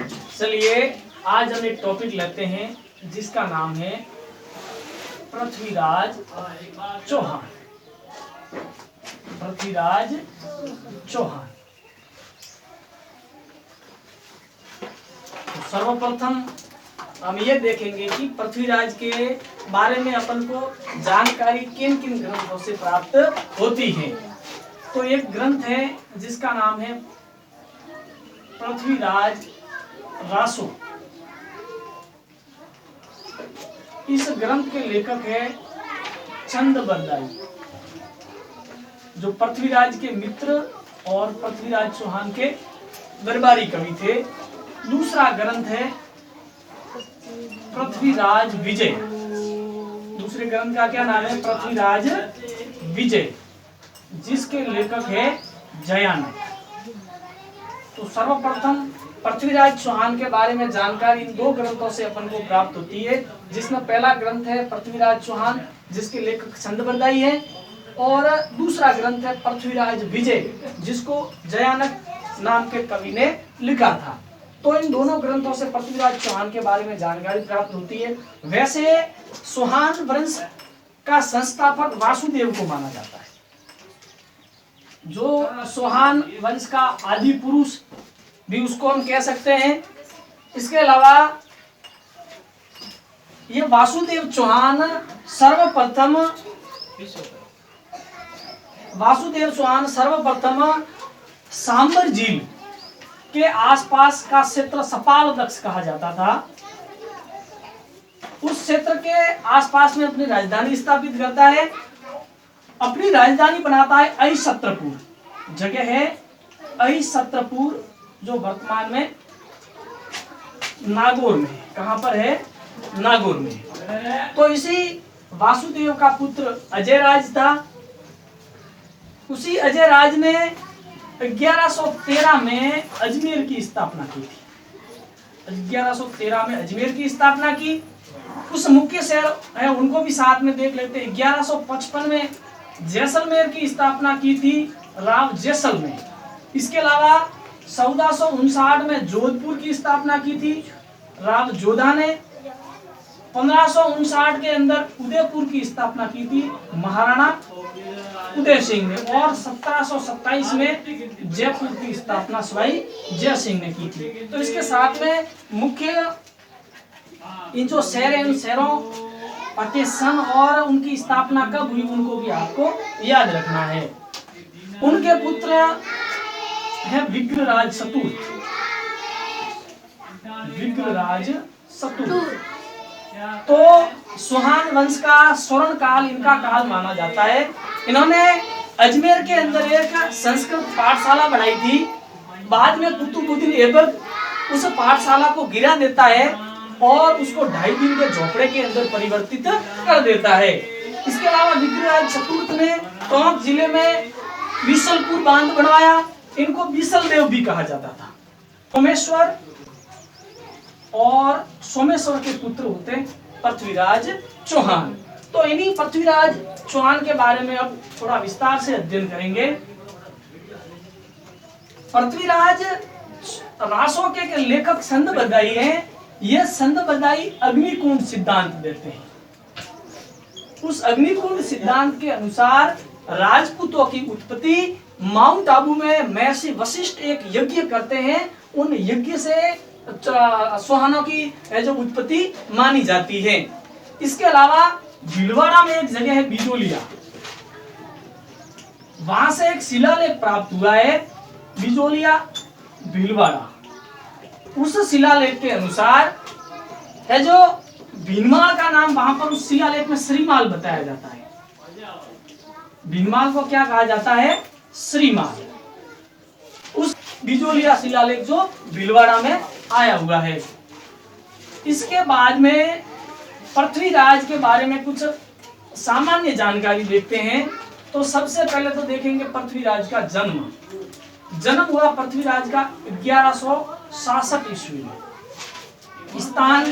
चलिए आज हम एक टॉपिक लेते हैं जिसका नाम है पृथ्वीराज चौहान। पृथ्वीराज चौहान। तो सर्वप्रथम हम ये देखेंगे कि पृथ्वीराज के बारे में अपन को जानकारी किन किन ग्रंथों से प्राप्त होती है। तो एक ग्रंथ है जिसका नाम है पृथ्वीराज रासो। इस ग्रंथ के लेखक है चंदबरदाई, जो पृथ्वीराज के मित्र और पृथ्वीराज चौहान के दरबारी कवि थे। दूसरा ग्रंथ है पृथ्वीराज विजय। दूसरे ग्रंथ का क्या नाम है? पृथ्वीराज विजय, जिसके लेखक है जयानक। तो सर्वप्रथम पृथ्वीराज चौहान के बारे में जानकारी इन दो ग्रंथों से अपन को प्राप्त होती है, जिसमें पहला ग्रंथ है पृथ्वीराज चौहान जिसके लेखक चंदबरदाई है, और दूसरा ग्रंथ है पृथ्वीराज विजय जिसको जयानक नाम के कवि ने लिखा था। तो इन दोनों ग्रंथों से पृथ्वीराज चौहान के बारे में जानकारी प्राप्त होती है। वैसे चौहान वंश का संस्थापक वासुदेव को माना जाता है, जो चौहान वंश का आदि पुरुष भी उसको हम कह सकते हैं। इसके अलावा ये वासुदेव चौहान सर्वप्रथम सांबर झील के आसपास का क्षेत्र सपाल दक्ष कहा जाता था। उस क्षेत्र के आसपास में अपनी राजधानी स्थापित करता है। अपनी राजधानी बनाता है अहिसत्रपुर। जगह है अहिसत्रपुर, जो वर्तमान में नागौर में। कहां पर है? नागौर में। तो इसी वासुदेव का पुत्र अजय राज था। उसी अजय राज ने 1113 में अजमेर की स्थापना की थी। 1113 में अजमेर की स्थापना की। उस मुख्य शहर है उनको भी साथ में देख लेते हैं। 1155 में जैसलमेर की स्थापना की थी राव जैसलमेर। इसके अलावा 1459 में जोधपुर की स्थापना की थी राव जोधा ने। 1559 के अंदर उदयपुर की स्थापना की थी महाराणा उदय सिंह ने, और 1727 में जयपुर की स्थापना सवाई जय सिंह ने की थी। तो इसके साथ में मुख्य इन जो शहर हैं, इन शहरों के सन और उनकी स्थापना कब हुई उनको भी आपको याद रखना है। उनके पुत्र है विग्रहराज चतुर्थ। विग्रहराज चतुर्थ तो चौहान वंश का स्वर्ण काल इनका काल माना जाता है। इन्होंने अजमेर के अंदर एक संस्कृत पाठशाला बनाई थी। बाद में कुतुबुद्दीन ऐबक उस पाठशाला को गिरा देता है और उसको 2.5 दिन के झोपड़े के अंदर परिवर्तित कर देता है। इसके अलावा विग्रहराज चतुर्थ ने टोंक जिले में विशलपुर बांध बनवाया। इनको विशल देव भी कहा जाता था। सोमेश्वर और सोमेश्वर के पुत्र होते पृथ्वीराज चौहान। तो इन्हीं पृथ्वीराज चौहान के बारे में अब थोड़ा विस्तार से अध्ययन करेंगे। पृथ्वीराज रासो के लेखक चंदबरदाई हैं। ये चंदबरदाई अग्निकुंड सिद्धांत देते हैं। उस अग्निकुंड सिद्धांत के अनुसार राजपूतों की उत्पत्ति माउंट आबू में महर्षि वशिष्ठ एक यज्ञ करते हैं। उन यज्ञ से चौहानों की जो उत्पत्ति मानी जाती है। इसके अलावा भीलवाड़ा में एक जगह है बिजोलिया, वहां से एक शिलालेख प्राप्त हुआ है बिजोलिया भीलवाड़ा। उस शिलालेख के अनुसार है जो भीनमाल का नाम वहां पर उस शिलालेख में श्रीमाल बताया जाता है। भीनमाल को क्या कहा जाता है? श्रीमाल। उस बिजोलिया शिलालेख जो भीलवाड़ा में आया हुआ है। इसके बाद में पृथ्वीराज के बारे में कुछ सामान्य जानकारी देखते हैं। तो सबसे पहले तो देखेंगे पृथ्वीराज का जन्म हुआ पृथ्वीराज का 1166 ईस्वी में। स्थान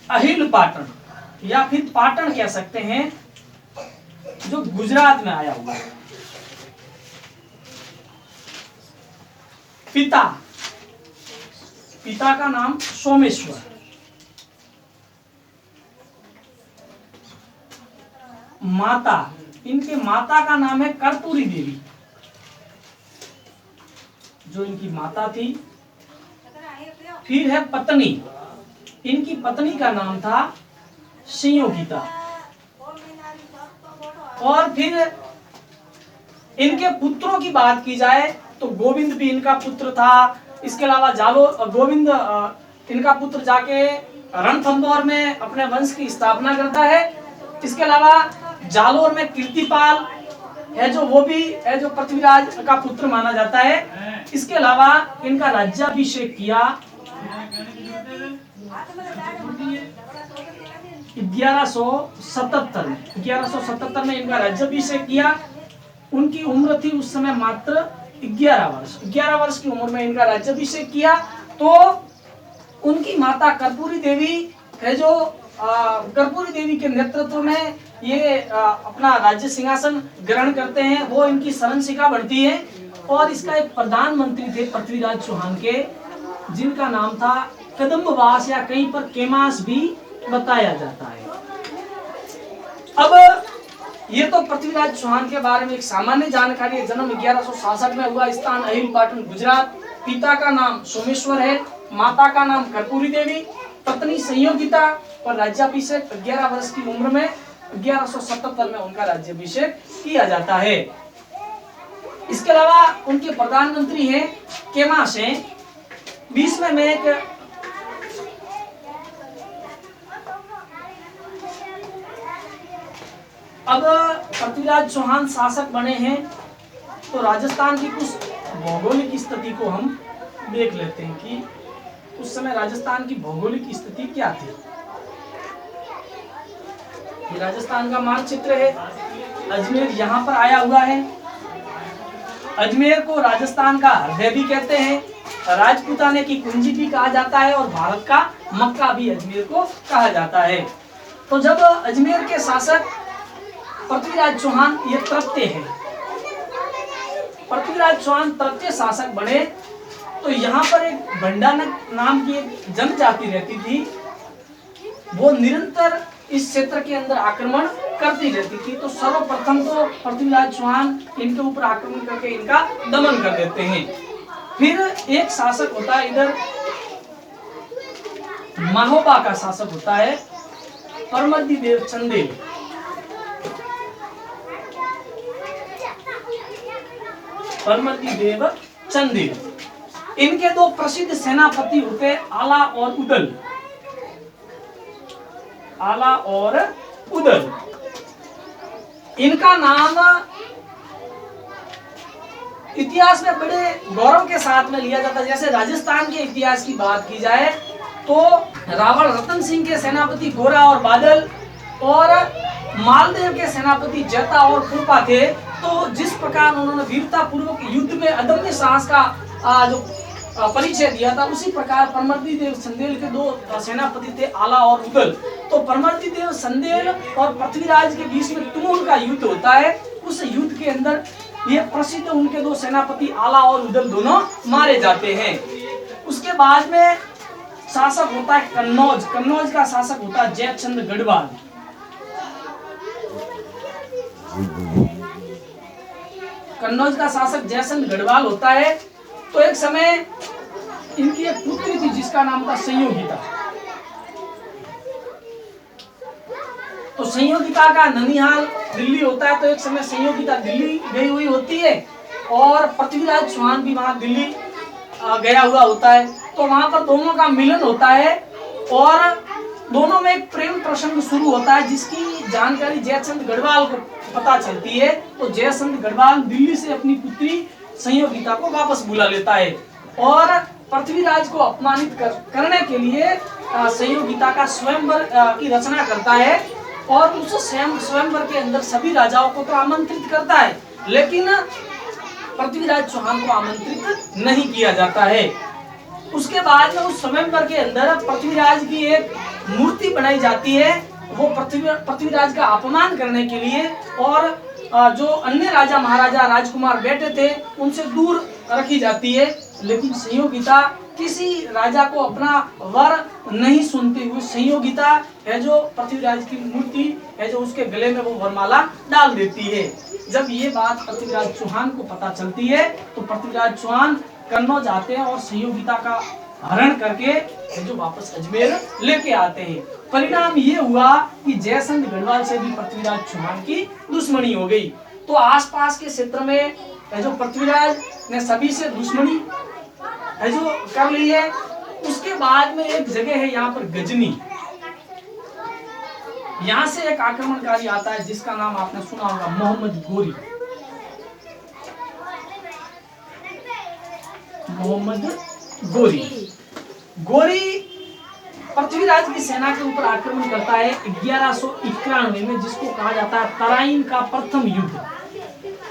अहिल पाटन या फिर पाटन कह सकते हैं, जो गुजरात में आया हुआ है। पिता पिता का नाम सोमेश्वर, माता, इनके माता का नाम है कर्पूरी देवी, जो इनकी माता थी। फिर है पत्नी, इनकी पत्नी का नाम था संयोगिता। और फिर इनके पुत्रों की बात की जाए तो गोविंद भी इनका पुत्र था। इसके अलावा गोविंद इनका पुत्र जाके रणथंभौर में अपने वंश की स्थापना करता है। इसके अलावा जालोर में कीर्तिपाल है, जो वो भी है, जो पृथ्वीराज का पुत्र माना जाता है। इसके अलावा इनका राज्याभिषेक किया 1177 में इनका राज्याभिषेक किया। उनकी उम्र थी उस समय मात्र 11 वर्ष। 11 वर्ष की उम्र में इनका राज्याभिषेक किया। तो उनकी माता कर्पूरी देवी है, जो कर्पूरी देवी के नेतृत्व में ये अपना राज्य सिंहासन ग्रहण करते हैं। वो इनकी शरणशिखा बनती है। और इसका एक प्रधानमंत्री थे पृथ्वीराज चौहान के, जिनका नाम था कदम्बवास, या कहीं पर केमास भी बताया जाता है। अब ये तो पृथ्वीराज चौहान के बारे में एक सामान्य जानकारी है। जन्म 1166 में हुआ, स्थान अहिल पाटन गुजरात। पिता का नाम सोमेश्वर है, माता का नाम कर्पूरी देवी, पत्नी संयोगिता, और राज्याभिषेक 11 वर्ष की उम्र में 1177 में उनका राज्याभिषेक किया जाता है। इसके अलावा उनके प्रधानमंत्री हैं केमास हैं। 20वें में एक अब पृथ्वीराज चौहान शासक बने हैं, तो राजस्थान की कुछ भौगोलिक स्थिति को हम देख लेते हैं कि उस समय राजस्थान की भौगोलिक स्थिति क्या थी। ये राजस्थान का मानचित्र है। अजमेर यहाँ पर आया हुआ है। अजमेर को राजस्थान का हृदय भी कहते हैं, राजपूताने की कुंजी भी कहा जाता है, और भारत का मक्का भी अजमेर को कहा जाता है। तो जब अजमेर के शासक पृथ्वीराज चौहान ये तृतीय है, पृथ्वीराज चौहान तृतीय शासक बने, तो यहाँ पर एक भंडानक नाम की एक जनजाति रहती थी। वो निरंतर इस क्षेत्र के अंदर आक्रमण करती रहती थी। तो सर्वप्रथम तो पृथ्वीराज चौहान इनके ऊपर आक्रमण करके इनका दमन कर देते हैं। फिर एक शासक होता है इधर, महोबा का शासक होता है परमर्दिदेव चंदेल। परमर्दिदेव चंदेल, इनके दो प्रसिद्ध सेनापति होते आला और उदल। आला और उदल, इनका नाम इतिहास में बड़े गौरव के साथ में लिया जाता है। जैसे राजस्थान के इतिहास की बात की जाए तो रावण रतन सिंह के सेनापति गोरा और बादल, और मालदेव के सेनापति जैता और कुरपा थे। तो जिस प्रकार उन्होंने वीरता पूर्वक युद्ध में अदम्य साहस का जो परिचय दिया था, उसी प्रकार परमर्दिदेव चंदेल के दो सेनापति थे आला और उदल। तो परमर्दिदेव चंदेल और पृथ्वीराज के बीच में तुमुल का युद्ध होता है। उस युद्ध के अंदर ये प्रसिद्ध उनके दो सेनापति आला और उदल दोनों मारे जाते हैं। उसके बाद में शासक होता है कन्नौज। कन्नौज का शासक होता है जयचंद गढ़वाल। कन्नौज का शासक जयचंद गढ़वाल होता है। तो एक समय इनकी एक पुत्री थी जिसका नाम था संयोगिता। तो संयोगिता का ननिहाल दिल्ली होता है। तो एक समय संयोगिता दिल्ली गई हुई होती है, और पृथ्वीराज चौहान भी वहां दिल्ली गया हुआ होता है। तो वहां पर दोनों का मिलन होता है, और दोनों में एक प्रेम प्रसंग शुरू होता है, जिसकी जानकारी जयचंद गढ़वाल को पता चलती है। तो जयचंद गढ़वाल दिल्ली से अपनी पुत्री संयोगिता को वापस बुला लेता है, और पृथ्वीराज को अपमानित करने के लिए संयोगिता का स्वयंवर की रचना करता है। और उस स्वयंवर के अंदर सभी राजाओं को तो आमंत्रित करता है, लेकिन पृथ्वीराज चौहान को आमंत्रित नहीं किया जाता है। उसके बाद में उस स्वयंवर के अंदर पृथ्वीराज की एक मूर्ति बनाई जाती है। वो पृथ्वीराज का अपमान करने के लिए, और जो अन्य राजा महाराजा राजकुमार बैठे थे उनसे दूर रखी जाती है। लेकिन संयोगिता किसी राजा को अपना वर नहीं सुनते हुए संयोगिता है जो पृथ्वीराज की मूर्ति है जो उसके गले में वो वरमाला डाल देती है। जब ये बात पृथ्वीराज चौहान को पता चलती है तो पृथ्वीराज चौहान कन्नौज आते हैं और संयोगिता का हरण करके जो वापस अजमेर लेके आते हैं। परिणाम ये हुआ कि जयचंद गढ़वाल से भी पृथ्वीराज चौहान की दुश्मनी हो गई। तो आसपास के क्षेत्र में जो पृथ्वीराज ने सभी से दुश्मनी है जो कर ली है। उसके बाद में एक जगह है यहाँ पर गजनी, यहाँ से एक आक्रमणकारी आता है जिसका नाम आपने सुना होगा मोहम्मद गोरी। मोहम्मद गोरी पृथ्वीराज की सेना के ऊपर आक्रमण करता है 1191 में, जिसको कहा जाता है तराइन का प्रथम युद्ध।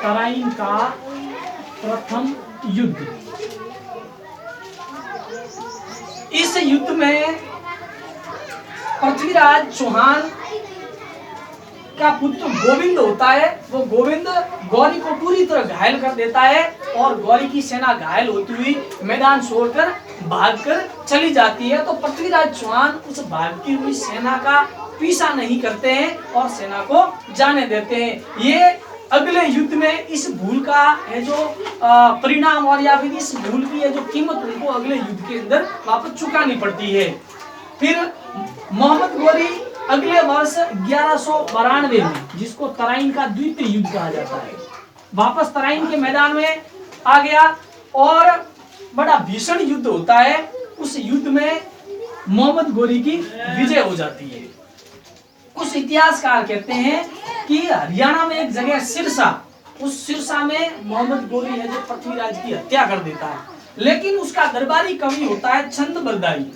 तराइन का प्रथम युद्ध। इस युद्ध में पृथ्वीराज चौहान का पुत्र गोविंद होता है। वो गोविंद गौरी को पूरी तरह घायल कर देता है और गौरी की सेना घायल होती हुई मैदान छोड़कर भागकर चली जाती है। तो पृथ्वीराज चौहान उस भागती हुई सेना का पीछा नहीं करते हैं और सेना को जाने देते हैं। ये अगले युद्ध में इस भूल का है जो परिणाम और या फिर इस भूल की है जो कीमत उनको अगले युद्ध के अंदर वापस चुकानी पड़ती है। फिर मोहम्मद गोरी अगले वर्ष 1192 में, जिसको तराइन का द्वितीय युद्ध कहा जाता है, वापस तराइन के मैदान में आ गया और बड़ा भीषण युद्ध होता है। उस युद्ध में मोहम्मद गोरी की विजय हो जाती है। कुछ इतिहासकार कहते हैं कि हरियाणा में एक जगह सिरसा, उस सिरसा में मोहम्मद गोरी है जो पृथ्वीराज की हत्या कर देता है। लेकिन उसका दरबारी कवि होता है छंद बरदाई।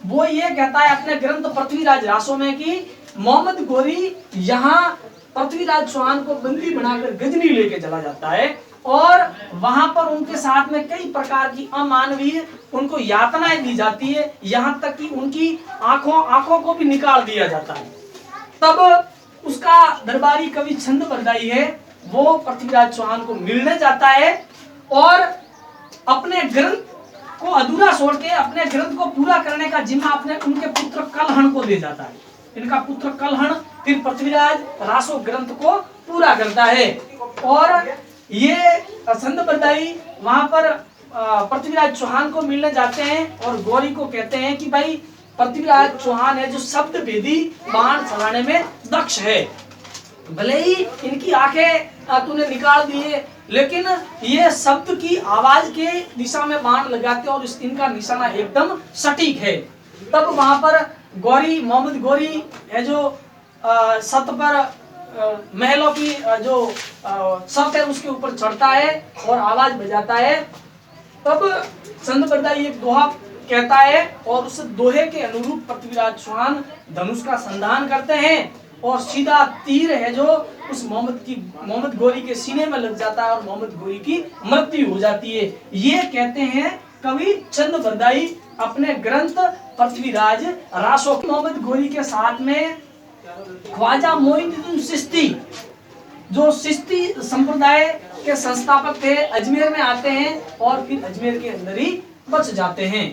वो ये कहता है अपने ग्रंथ पृथ्वीराज रासो में कि मोहम्मद गोरी यहाँ पृथ्वीराज चौहान को बंदी बनाकर गजनी लेके चला जाता है और वहां पर उनके साथ में कई प्रकार की अमानवीय उनको यातनाएं दी जाती है, यहाँ तक कि उनकी आंखों को भी निकाल दिया जाता है। तब उसका दरबारी कवि छंद बरदाई है, वो पृथ्वीराज चौहान को मिलने जाता है और अपने ग्रंथ को अधूरा छोड़ के अपने ग्रंथ को पूरा करने का जिम्मा अपने उनके पुत्र कलहण को दे जाता है। इनका पुत्र कलहण फिर पृथ्वीराज रासो ग्रंथ को पूरा करता है और ये छंद बरदाई वहां पर पृथ्वीराज चौहान को मिलने जाते हैं और गौरी को कहते हैं कि भाई पृथ्वीराज चौहान है जो शब्द भेदी बाण चलाने में दक्ष है। भले ही इनकी आंखें तूने निकाल दिए, लेकिन ये शब्द की आवाज के दिशा में बाण लगाते और इनका निशाना एकदम सटीक है। तब वहां पर गौरी मोहम्मद गौरी है जो छत पर महलों की जो छत है उसके ऊपर चढ़ता है और आवाज बजाता है। तब छंद बरदाई एक दोहा कहता है और उस दोहे के अनुरूप पृथ्वीराज चौहान धनुष का संधान करते हैं और सीधा तीर है जो उस मोहम्मद गोरी के सीने में लग जाता है और मोहम्मद गोरी की मृत्यु हो जाती है। ये कहते हैं कवि छंद बरदाई अपने ग्रंथ पृथ्वीराज रासो। मोहम्मद गोरी के साथ में ख्वाजा मोइनुद्दीन चिश्ती जो चिश्ती संप्रदाय के संस्थापक थे अजमेर में आते हैं और फिर अजमेर के अंदर ही बच जाते हैं।